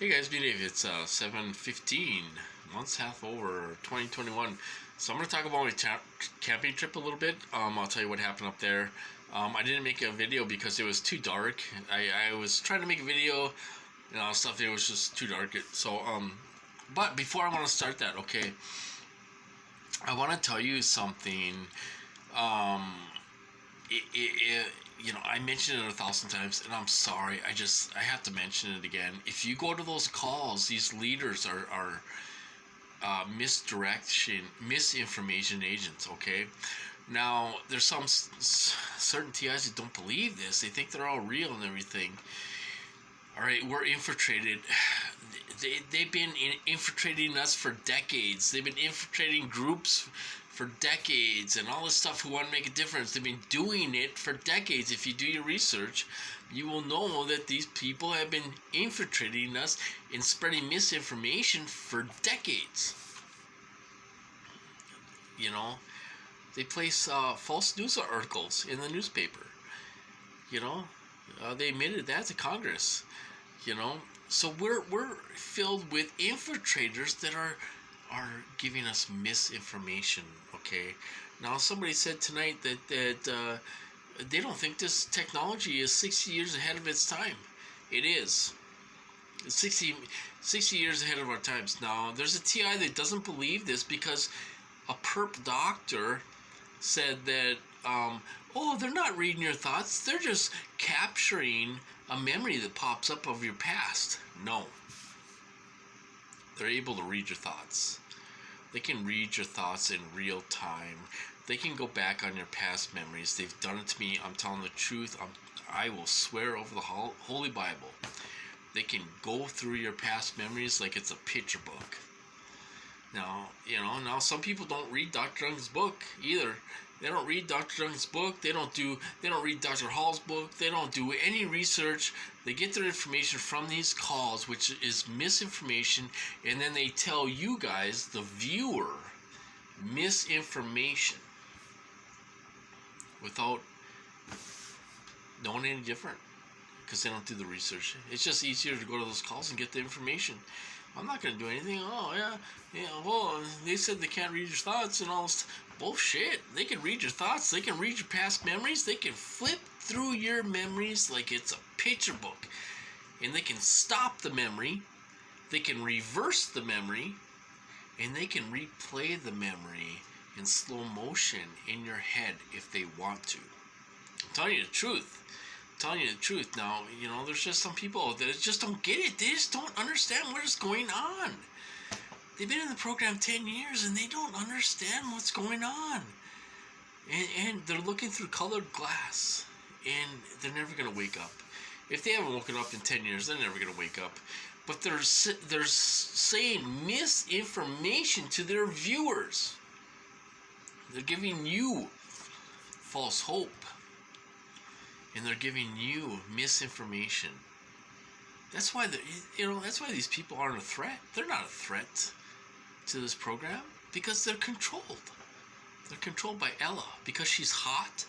Hey guys, be Dave. It's 7:15, months half over 2021. So I'm gonna talk about my camping trip a little bit. I'll tell you what happened up there. I didn't make a video because it was too dark. I was trying to make a video, stuff. It was just too dark. But before I want to start that, okay, I want to tell you something. Um, I mentioned it 1,000 times, and I'm sorry. I have to mention it again. If you go to those calls, these leaders are misinformation agents. Okay, now there's some certain TIs that don't believe this. They think they're all real and everything. All right, we're infiltrated. They've been infiltrating us for decades. They've been infiltrating groups for decades and all this stuff who want to make a difference. They've been doing it for decades. If you do your research, you will know that these people have been infiltrating us and spreading misinformation for decades. They place false news articles in the newspaper. They admitted that to Congress. So we're filled with infiltrators that are giving us misinformation. Okay, now somebody said tonight that they don't think this technology is 60 years ahead of its time. It is. It's 60 years ahead of our times. Now there's a TI that doesn't believe this because a perp doctor said that they're not reading your thoughts, they're just capturing a memory that pops up of your past. No, they're able to read your thoughts. They can read your thoughts in real time. They can go back on your past memories. They've done it to me. I'm telling the truth. I will swear over the Holy Bible. They can go through your past memories like it's a picture book. Now some people don't read Dr. Young's book either. They don't read Dr. Young's book. They don't read Dr. Hall's book. They don't do any research. They get their information from these calls, which is misinformation, and then they tell you guys, the viewer, misinformation without knowing any different, because they don't do the research. It's just easier to go to those calls and get the information. I'm not going to do anything. They said they can't read your thoughts and all this. Bullshit. They can read your thoughts. They can read your past memories. They can flip through your memories like it's a picture book. And they can stop the memory. They can reverse the memory. And they can replay the memory in slow motion in your head if they want to. I'm telling you the truth. Now, there's just some people out there that just don't get it. They just don't understand what is going on. They've been in the program 10 years and they don't understand what's going on. And they're looking through colored glass. And they're never going to wake up. If they haven't woken up in 10 years, they're never going to wake up. But they're saying misinformation to their viewers. They're giving you false hope. And they're giving you misinformation. That's why these people aren't a threat. They're not a threat to this program because they're controlled. They're controlled by Ella because she's hot.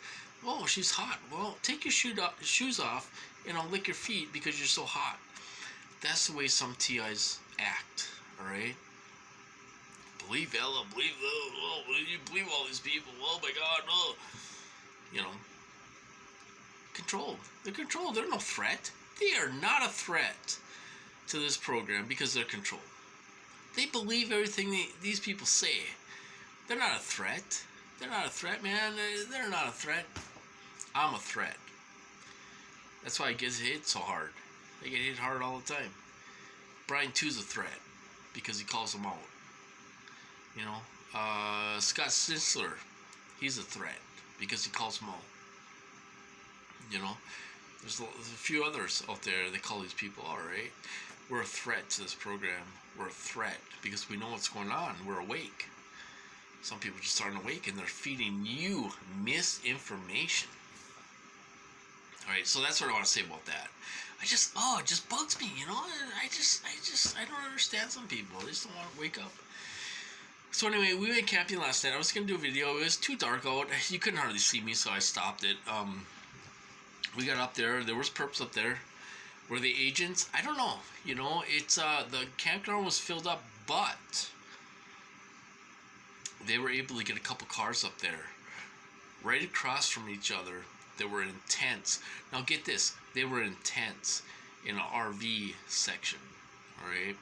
Oh, she's hot. Well, take your shoes off and I'll lick your feet because you're so hot. That's the way some TIs act. All right. Believe Ella. Believe all these people. Oh my God. Oh. Controlled. They're controlled. They're no threat. They are not a threat to this program because they're controlled. They believe everything these people say. They're not a threat. They're not a threat, man. They're not a threat. I'm a threat. That's why I get hit so hard. They get hit hard all the time. Brian 2's a threat because he calls them out. Scott Sinsler, he's a threat because he calls them out. There's a few others out there that call these people, all right? We're a threat to this program. We're a threat because we know what's going on. We're awake. Some people just aren't awake and they're feeding you misinformation. All right, so that's what I want to say about that. It just bugs me, I don't understand some people. They just don't want to wake up. So anyway, we went camping last night. I was going to do a video. It was too dark out. You couldn't hardly see me, so I stopped it. We got up there. There was perps up there. Were they agents? I don't know. You know, it's the campground was filled up, but they were able to get a couple cars up there, right across from each other. They were in tents. Now get this, they were in tents in an RV section. All right.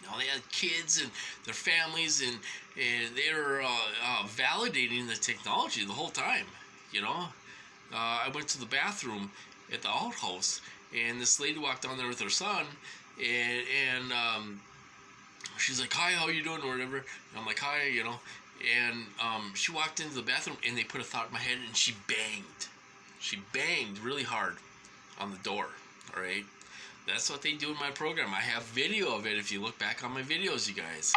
Now they had kids and their families, and they were validating the technology the whole time. You know, I went to the bathroom at the outhouse, and this lady walked down there with her son, and she's like, "Hi, how you doing?" or whatever. And I'm like, "Hi," you know. And she walked into the bathroom, and they put a thought in my head, and she banged. She banged really hard on the door. All right. That's what they do in my program. I have video of it if you look back on my videos, you guys.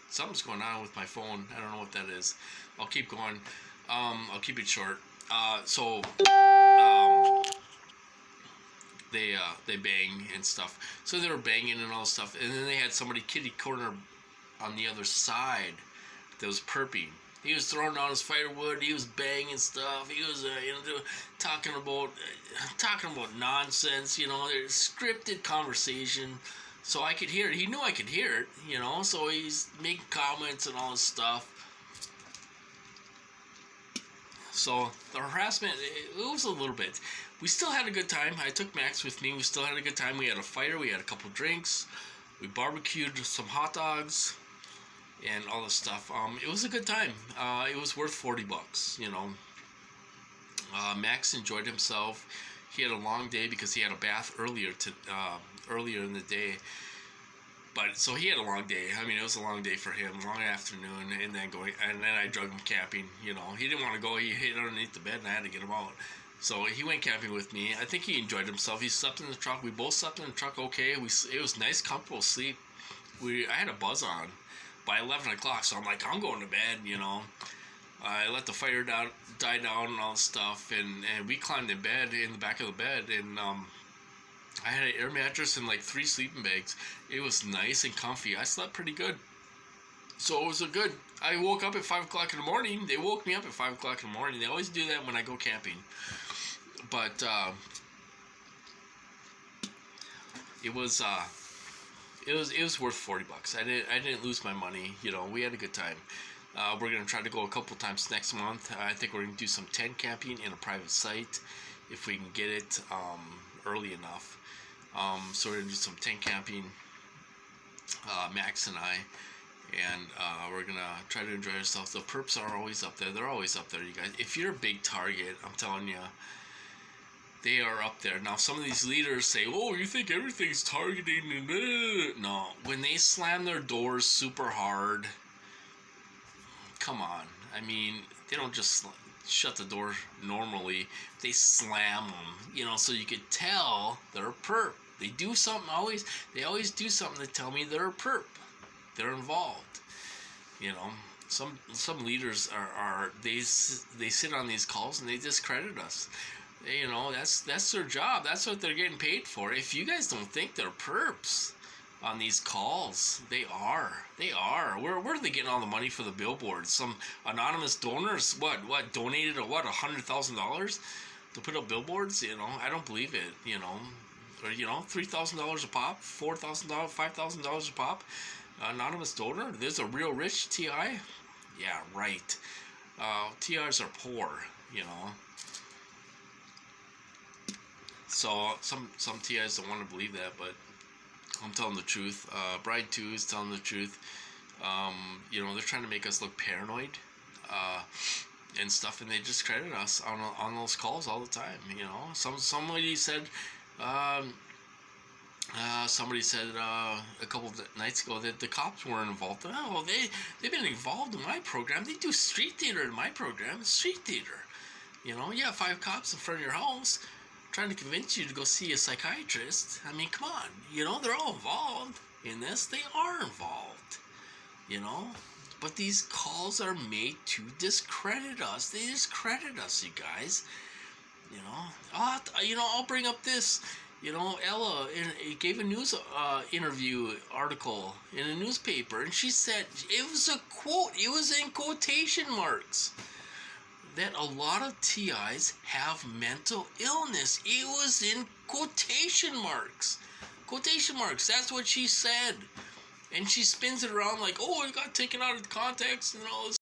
Something's going on with my phone. I don't know what that is. I'll keep going. I'll keep it short. They bang and stuff. So they were banging and all this stuff. And then they had somebody kitty corner on the other side that was perping. He was throwing down his firewood. He was banging stuff. He was, talking about nonsense. You know, scripted conversation. So I could hear it. He knew I could hear it. You know, so he's making comments and all this stuff. So the harassment, it was a little bit. We still had a good time. I took Max with me. We still had a good time. We had a fire. We had a couple drinks. We barbecued some hot dogs and all this stuff. It was a good time. It was worth $40, you know. Max enjoyed himself. He had a long day because he had a bath earlier in the day. But so he had a long day. I mean, it was a long day for him, long afternoon, and then I drug him camping. You know, he didn't want to go. He hid underneath the bed, and I had to get him out. So he went camping with me. I think he enjoyed himself. He slept in the truck. We both slept in the truck. Okay, it was nice, comfortable sleep. I had a buzz on by 11 o'clock, so I'm like, I'm going to bed. You know, I let the fire die down and all this stuff, and we climbed in bed in the back of the bed, and I had an air mattress and like 3 sleeping bags. It was nice and comfy. I slept pretty good. So it was a good. I woke up at 5 o'clock in the morning. They woke me up at 5 o'clock in the morning. They always do that when I go camping. But it was worth $40. I didn't lose my money. You know, we had a good time. We're gonna try to go a couple times next month. I think we're gonna do some tent camping in a private site if we can get it early enough. So we're gonna do some tent camping, Max and I, and we're gonna try to enjoy ourselves. The perps are always up there. They're always up there, you guys. If you're a big target, I'm telling you, they are up there. Now, some of these leaders say, "Oh, you think everything's targeting?" No, when they slam their doors super hard, come on. I mean, they don't just shut the door normally. They slam them, you know, so you could tell they're a perp. They do something always. They always do something to tell me they're a perp. They're involved. You know, some leaders they sit on these calls and they discredit us. You know, that's their job. That's what they're getting paid for. If you guys don't think they're perps on these calls, they are. Where are they getting all the money for the billboards? Some anonymous donors donated $100,000 to put up billboards? You know, I don't believe it. You know, or $3,000 a pop, $4,000, $5,000 a pop. Anonymous donor. There's a real rich TI. Yeah, right. TIs are poor. You know. So some TIs don't want to believe that, but I'm telling the truth. Bride 2 is telling the truth. You know, they're trying to make us look paranoid and stuff, and they discredit us on those calls all the time. You know, somebody said a couple of nights ago that the cops weren't involved. Oh, they've been involved in my program. They do street theater in my program. Street theater. You know, you have 5 cops in front of your house trying to convince you to go see a psychiatrist. I mean, come on. You know, they're all involved in this. They are involved. You know? But these calls are made to discredit us. They discredit us, you guys. You know? I'll bring up this. You know, Ella gave a news interview article in a newspaper, and she said, it was a quote. It was in quotation marks. that a lot of TIs have mental illness. It was in quotation marks. Quotation marks. That's what she said. And she spins it around like, oh, it got taken out of context and all this